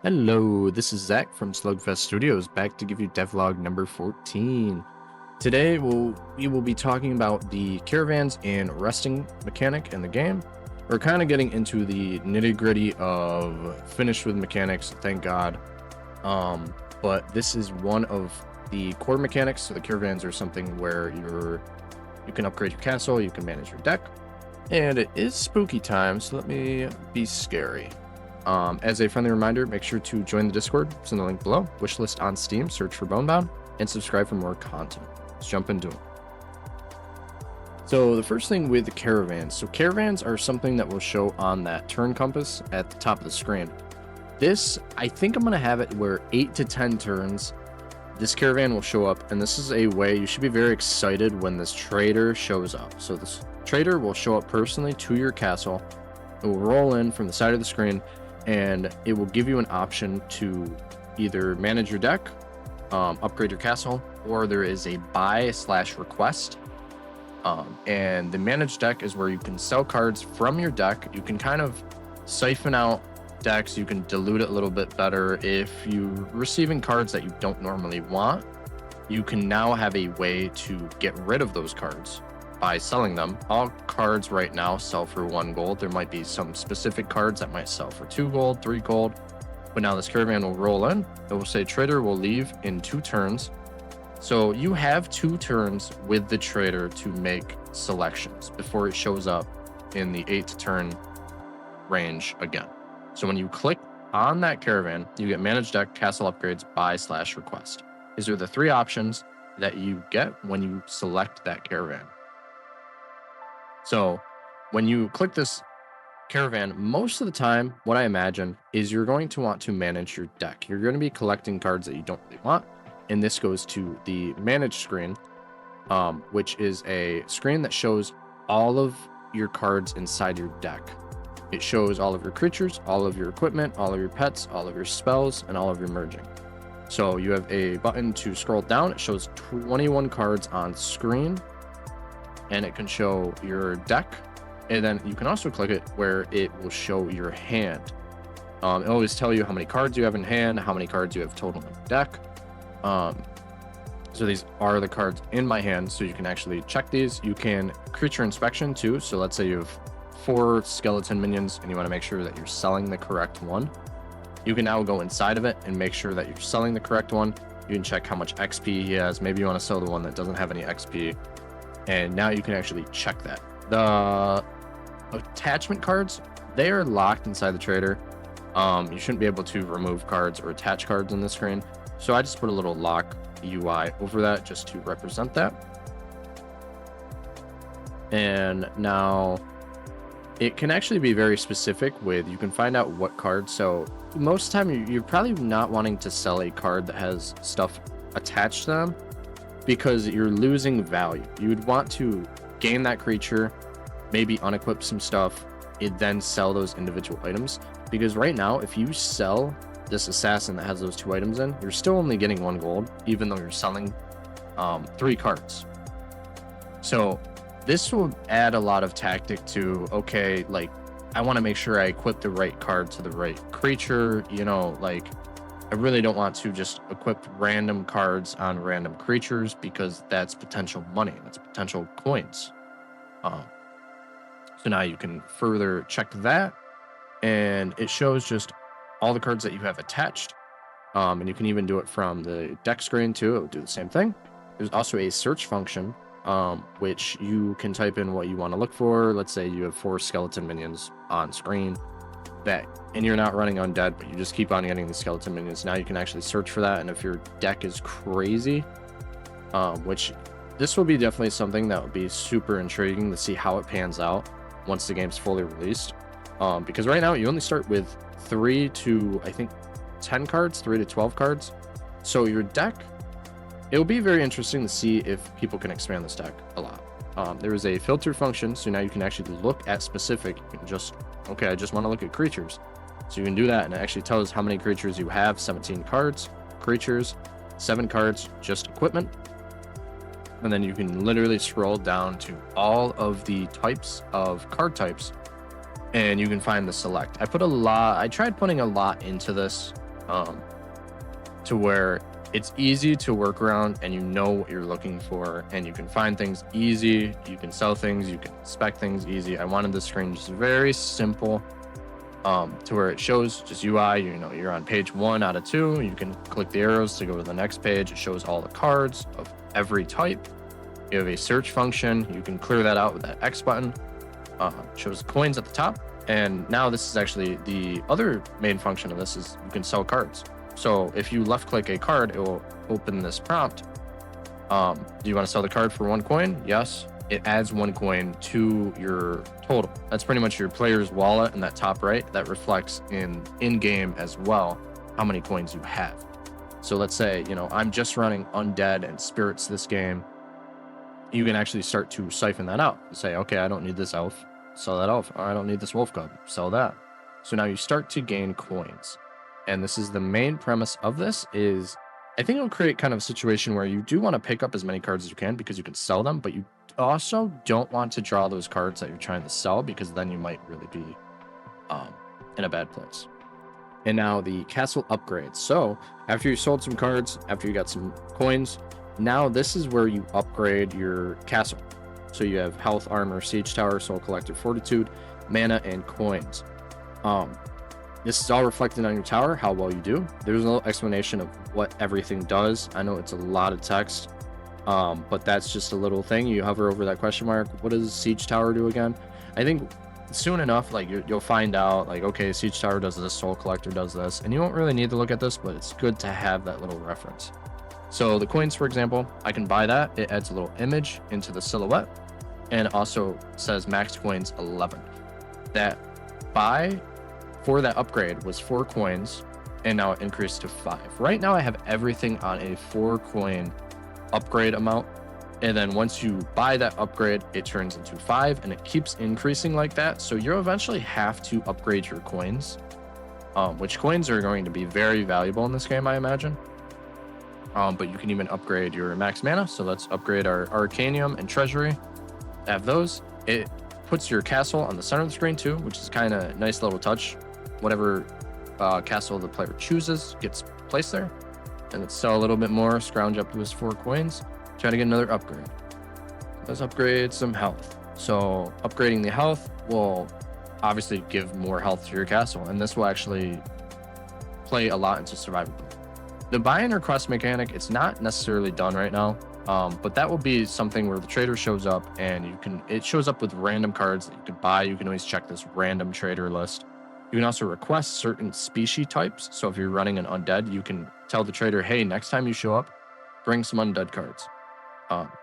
Hello, this is Zach from Slugfest Studios, back to give you devlog number 14. Today, we will be talking about the caravans and resting mechanic in the game. We're kind of getting into the nitty-gritty of finished with mechanics, thank God. But this is one of the core mechanics. So the caravans are something where you can upgrade your castle, you can manage your deck, and it is spooky time, so let me be scary. As a friendly reminder, make sure to join the Discord. It's in the link below. Wishlist on Steam, search for Bonebound, and subscribe for more content. Let's jump into it. So the first thing with the caravans. So caravans are something that will show on that turn compass at the top of the screen. This, I think I'm going to have it where 8 to 10 turns, this caravan will show up. And this is a way you should be very excited when this trader shows up. So this trader will show up personally to your castle. It will roll in from the side of the screen, and it will give you an option to either manage your deck, upgrade your castle, or there is a buy/request. And the managed deck is where you can sell cards from your deck. You can kind of siphon out decks. You can dilute it a little bit better. If you're receiving cards that you don't normally want, you can now have a way to get rid of those cards by selling them. All cards right now sell for 1 gold. There might be some specific cards that might sell for 2 gold, 3 gold. But now this caravan will roll in. It will say trader will leave in 2 turns. So you have 2 turns with the trader to make selections before it shows up in the 8 turn range again. So when you click on that caravan, you get managed deck, castle upgrades, buy/request. These are the 3 options that you get when you select that caravan. So when you click this caravan, most of the time, what I imagine is you're going to want to manage your deck. You're going to be collecting cards that you don't really want. And this goes to the manage screen, which is a screen that shows all of your cards inside your deck. It shows all of your creatures, all of your equipment, all of your pets, all of your spells, and all of your merging. So you have a button to scroll down. It shows 21 cards on screen, and it can show your deck. And then you can also click it where it will show your hand. It always tell you how many cards you have in hand, how many cards you have total in the deck. So these are the cards in my hand, so you can actually check these. You can creature inspection too. So let's say you have 4 skeleton minions and you want to make sure that you're selling the correct one. You can now go inside of it and make sure that you're selling the correct one. You can check how much XP he has. Maybe you want to sell the one that doesn't have any XP. And now you can actually check that. The attachment cards, they are locked inside the trader. You shouldn't be able to remove cards or attach cards on the screen. So I just put a little lock UI over that just to represent that. And now it can actually be very specific with, you can find out what cards. So most of the time you're probably not wanting to sell a card that has stuff attached to them, because you're losing value. You would want to gain that creature, maybe unequip some stuff, and then sell those individual items. Because right now, if you sell this assassin that has those 2 items in, you're still only getting 1 gold, even though you're selling 3 cards. So this will add a lot of tactic to, okay, like, I want to make sure I equip the right card to the right creature, you know, like, I really don't want to just equip random cards on random creatures, because that's potential money, that's potential coins. So now you can further check that, and it shows just all the cards that you have attached. And you can even do it from the deck screen too. It will do the same thing. There's also a search function, which you can type in what you want to look for. Let's say you have 4 skeleton minions on screen, and you're not running undead, but you just keep on getting the skeleton minions. Now you can actually search for that. And if your deck is crazy, which this will be definitely something that would be super intriguing to see how it pans out once the game's fully released. Because right now you only start with 3 to, I think, 10 cards, 3 to 12 cards. So your deck, it'll be very interesting to see if people can expand this deck a lot. There is a filter function, so now you can actually look at specific. You can just, okay, I just want to look at creatures. So you can do that, and it actually tells how many creatures you have. 17 cards, creatures, 7 cards, just equipment. And then you can literally scroll down to all of the types of card types, and you can find the select. I tried putting a lot into this to where it's easy to work around and you know what you're looking for and you can find things easy. You can sell things, you can inspect things easy. I wanted the screen just very simple, to where it shows just UI. You know, you're on page 1 out of 2. You can click the arrows to go to the next page. It shows all the cards of every type. You have a search function. You can clear that out with that X button. Shows coins at the top. And now this is actually the other main function of this is you can sell cards. So if you left click a card, it will open this prompt. Do you want to sell the card for 1 coin? Yes. It adds 1 coin to your total. That's pretty much your player's wallet in that top right. That reflects in-game as well how many coins you have. So let's say, you know, I'm just running undead and spirits this game. You can actually start to siphon that out. Say, okay, I don't need this elf. Sell that elf. Or I don't need this wolf cub. Sell that. So now you start to gain coins. And this is the main premise of this is I think it'll create kind of a situation where you do want to pick up as many cards as you can because you can sell them, but you also don't want to draw those cards that you're trying to sell because then you might really be in a bad place. And now the castle upgrades. So after you sold some cards, after you got some coins, now this is where you upgrade your castle. So you have health, armor, siege tower, soul collector, fortitude, mana, and coins. This is all reflected on your tower, how well you do. There's a little explanation of what everything does. I know it's a lot of text, but that's just a little thing. You hover over that question mark. What does siege tower do again? I think soon enough, like you'll find out, like, okay, siege tower does this, soul collector does this, and you won't really need to look at this, but it's good to have that little reference. So the coins, for example, I can buy that. It adds a little image into the silhouette, and also says max coins 11. That buy for that upgrade was 4 coins, and now it increased to 5. Right now I have everything on a 4 coin upgrade amount, and then once you buy that upgrade, it turns into 5, and it keeps increasing like that. So you'll eventually have to upgrade your coins, which coins are going to be very valuable in this game, I imagine. But you can even upgrade your max mana. So let's upgrade our Arcanium and Treasury. Have those. It puts your castle on the center of the screen too, which is kind of a nice little touch. Whatever castle the player chooses gets placed there. And let's sell a little bit more, scrounge up to his 4 coins, try to get another upgrade. Let's upgrade some health. So upgrading the health will obviously give more health to your castle, and this will actually play a lot into survivability. The buy and request mechanic, it's not necessarily done right now, but that will be something where the trader shows up and it shows up with random cards that you can buy. You can always check this random trader list. You can also request certain species types. So if you're running an undead, you can tell the trader, hey, next time you show up, bring some undead cards.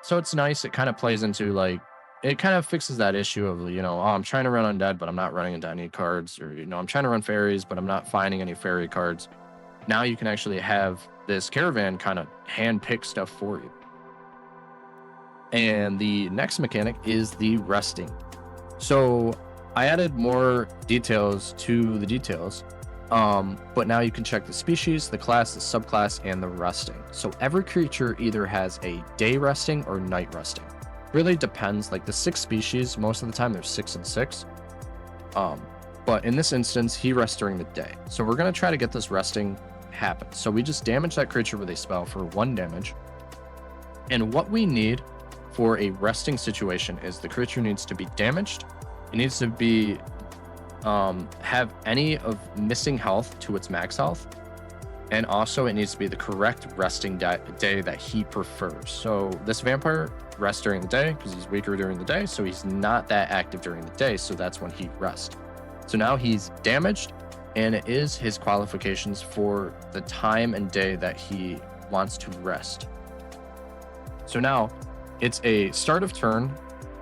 So it's nice. It kind of plays into like, it kind of fixes that issue of, you know, oh, I'm trying to run undead, but I'm not running into any cards. Or, you know, I'm trying to run fairies, but I'm not finding any fairy cards. Now you can actually have this caravan kind of handpick stuff for you. And the next mechanic is the resting. So I added more details to the details, but now you can check the species, the class, the subclass, and the resting. So every creature either has a day resting or night resting. Really depends. Like the 6 species, most of the time there's 6 and 6. But in this instance, he rests during the day. So we're going to try to get this resting happen. So we just damage that creature with a spell for 1 damage. And what we need for a resting situation is the creature needs to be damaged. It needs to be have any of missing health to its max health, and also it needs to be the correct resting day that he prefers. So this vampire rests during the day because he's weaker during the day, so he's not that active during the day, so that's when he rests. So now he's damaged, and it is his qualifications for the time and day that he wants to rest. So now it's a start of turn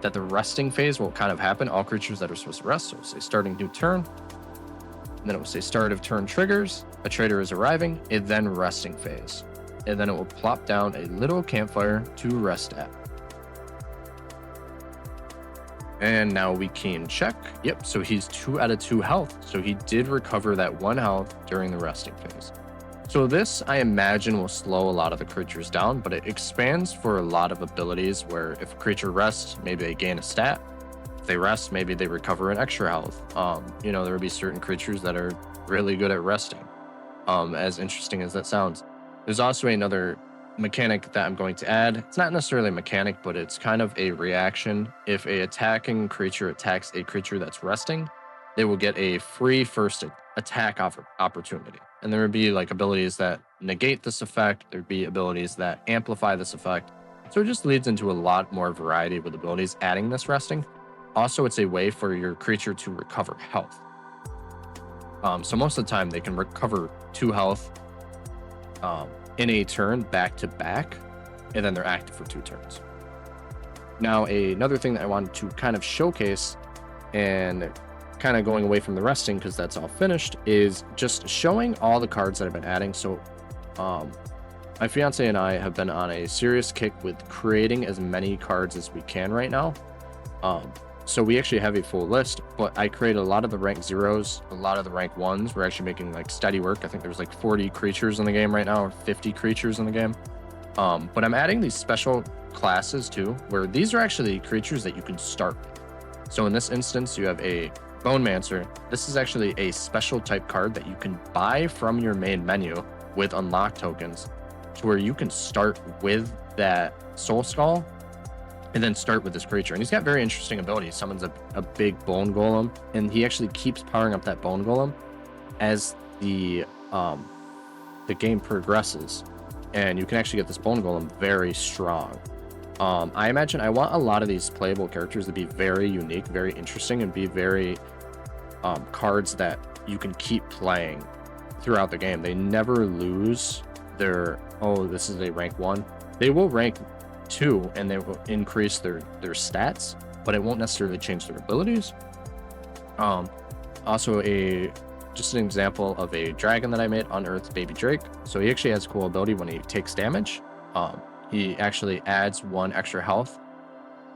that the resting phase will kind of happen. All creatures that are supposed to rest. So it'll say starting new turn. And then it will say start of turn triggers. A trader is arriving. And then resting phase. And then it will plop down a little campfire to rest at. And now we can check. Yep, so he's 2 out of 2 health. So he did recover that 1 health during the resting phase. So this, I imagine, will slow a lot of the creatures down, but it expands for a lot of abilities where if a creature rests, maybe they gain a stat. If they rest, maybe they recover an extra health. You know, there will be certain creatures that are really good at resting. as interesting as that sounds. There's also another mechanic that I'm going to add. It's not necessarily a mechanic, but it's kind of a reaction. If a attacking creature attacks a creature that's resting, they will get a free first attack opportunity. And there would be like abilities that negate this effect. There'd be abilities that amplify this effect. So it just leads into a lot more variety with abilities adding this resting. Also, it's a way for your creature to recover health. So most of the time they can recover 2 health in a turn back to back, and then they're active for 2 turns. Now, another thing that I wanted to kind of showcase, and kind of going away from the resting because that's all finished, is just showing all the cards that I've been adding. So my fiance and I have been on a serious kick with creating as many cards as we can right now. So we actually have a full list, but I created a lot of the rank 0s, a lot of the rank 1s. We're actually making like steady work. I think there's like 40 creatures in the game right now, or 50 creatures in the game. But I'm adding these special classes too, where these are actually creatures that you can start with. So in this instance, you have a Bone Mancer. This is actually a special type card that you can buy from your main menu with unlock tokens, to where you can start with that Soul Skull and then start with this creature. And he's got very interesting abilities. He summons a big bone golem, and he actually keeps powering up that bone golem as the game progresses. And you can actually get this bone golem very strong. I imagine I want a lot of these playable characters to be very unique, very interesting, and be very cards that you can keep playing throughout the game. They never lose their, oh, this is a rank 1. They will rank 2 and they will increase their stats, but it won't necessarily change their abilities. Also, just an example of a dragon that I made, Unearthed Baby Drake. So he actually has a cool ability when he takes damage. He actually adds 1 extra health,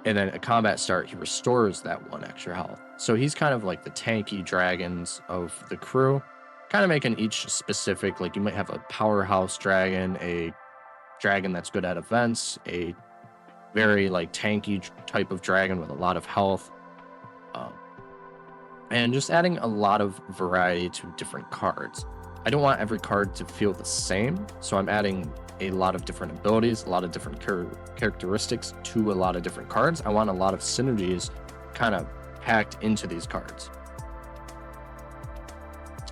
and then at combat start, he restores that 1 extra health. So he's kind of like the tanky dragons of the crew, kind of making each specific, like you might have a powerhouse dragon, a dragon that's good at events, a very like tanky type of dragon with a lot of health, and just adding a lot of variety to different cards. I don't want every card to feel the same, so I'm adding a lot of different abilities, a lot of different characteristics to a lot of different cards. I want a lot of synergies kind of packed into these cards.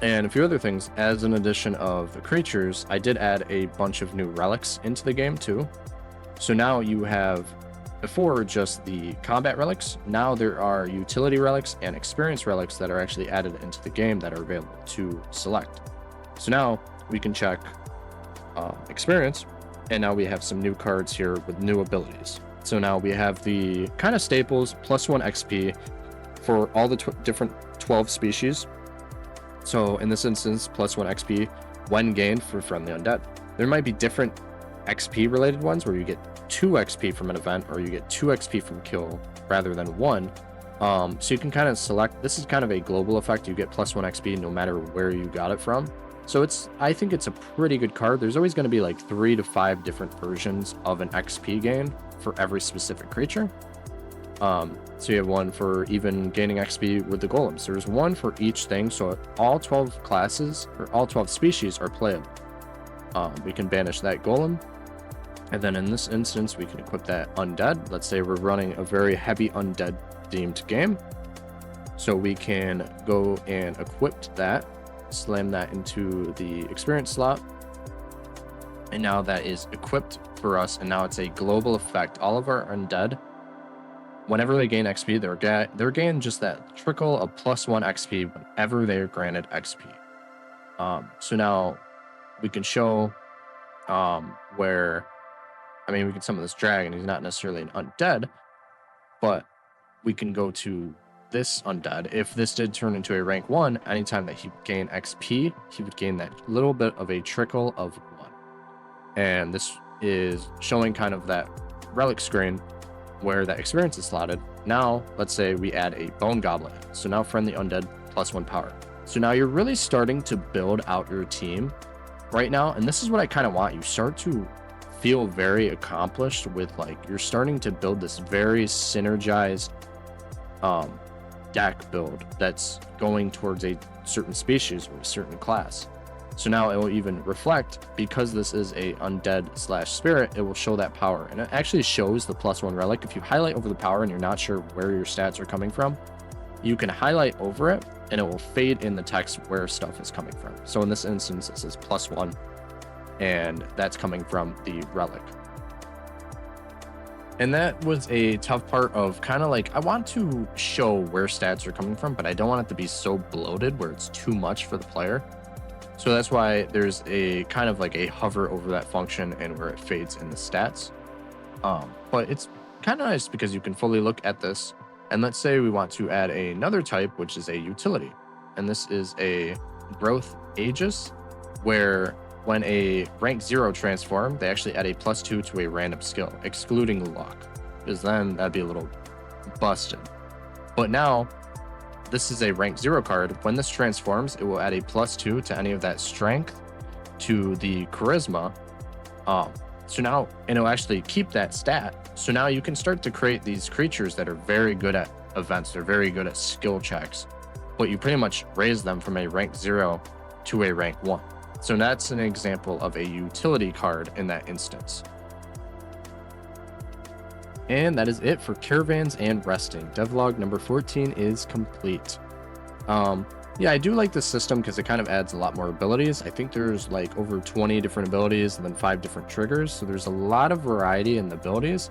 And a few other things, as an addition of the creatures, I did add a bunch of new relics into the game too. So now you have, before just the combat relics, now there are utility relics and experience relics that are actually added into the game that are available to select. So now we can check experience, and now we have some new cards here with new abilities. So now we have the kind of staples, +1 XP for all the different 12 species. So in this instance, +1 XP when gained for friendly undead. There might be different XP related ones where you get 2 XP from an event, or you get 2 XP from kill rather than 1. So you can kind of select, this is kind of a global effect. You get +1 XP no matter where you got it from. So I think it's a pretty good card. There's always going to be like 3 to 5 different versions of an XP gain for every specific creature. So you have one for even gaining XP with the golems. There's one for each thing, so all 12 classes or all 12 species are playable. We can banish that golem, and then in this instance we can equip that undead. Let's say we're running a very heavy undead themed game, so we can go and equip that, slam that into the experience slot, and now that is equipped for us, and now it's a global effect. All of our undead, whenever they gain XP, they're gaining just that trickle of +1 XP whenever they are granted XP. So now we can show where, I mean, we can summon this dragon. He's not necessarily an undead, but we can go to this undead. If this did turn into a rank 1, anytime that he would gain XP, he would gain that little bit of a trickle of 1. And this is showing kind of that relic screen where that experience is slotted. Now, let's say we add a bone goblin. So now friendly undead +1 power. So now you're really starting to build out your team right now. And this is what I kind of want. You start to feel very accomplished with, like, you're starting to build this very synergized deck build that's going towards a certain species or a certain class. So now it will even reflect, because this is a undead slash spirit, it will show that power. And it actually shows the +1 relic. If you highlight over the power and you're not sure where your stats are coming from, you can highlight over it and it will fade in the text where stuff is coming from. So in this instance, it says +1, and that's coming from the relic. And that was a tough part of kind of like, I want to show where stats are coming from, but I don't want it to be so bloated where it's too much for the player. So that's why there's a kind of like a hover over that function and where it fades in the stats. But it's kind of nice because you can fully look at this. And let's say we want to add another type, which is a utility. And this is a growth aegis, where when a rank 0 transform, they actually add a +2 to a random skill, excluding luck, because then that'd be a little busted. But now, this is a rank 0 card. When this transforms, it will add a +2 to any of that strength, to the charisma. So now, and it'll actually keep that stat. So now you can start to create these creatures that are very good at events. They're very good at skill checks, but you pretty much raise them from a rank 0 to a rank 1. So that's an example of a utility card in that instance. And that is it for caravans and resting. Devlog number 14 is complete. Yeah, I do like this system because it kind of adds a lot more abilities. I think there's like over 20 different abilities and then 5 different triggers. So there's a lot of variety in the abilities.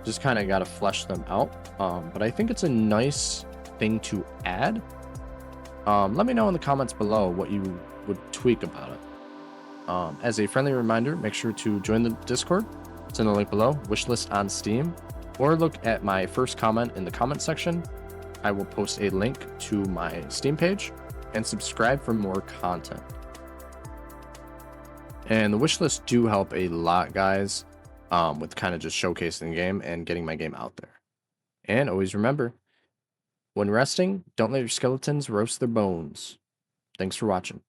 Just kind of got to flesh them out. But I think it's a nice thing to add. Let me know in the comments below what you would tweak about it. As a friendly reminder, make sure to join the Discord. It's in the link below, wishlist on Steam, or look at my first comment in the comment section. I will post a link to my Steam page, and subscribe for more content. And the wishlist do help a lot, guys, with kind of just showcasing the game and getting my game out there. And always remember, when resting, don't let your skeletons roast their bones. Thanks for watching.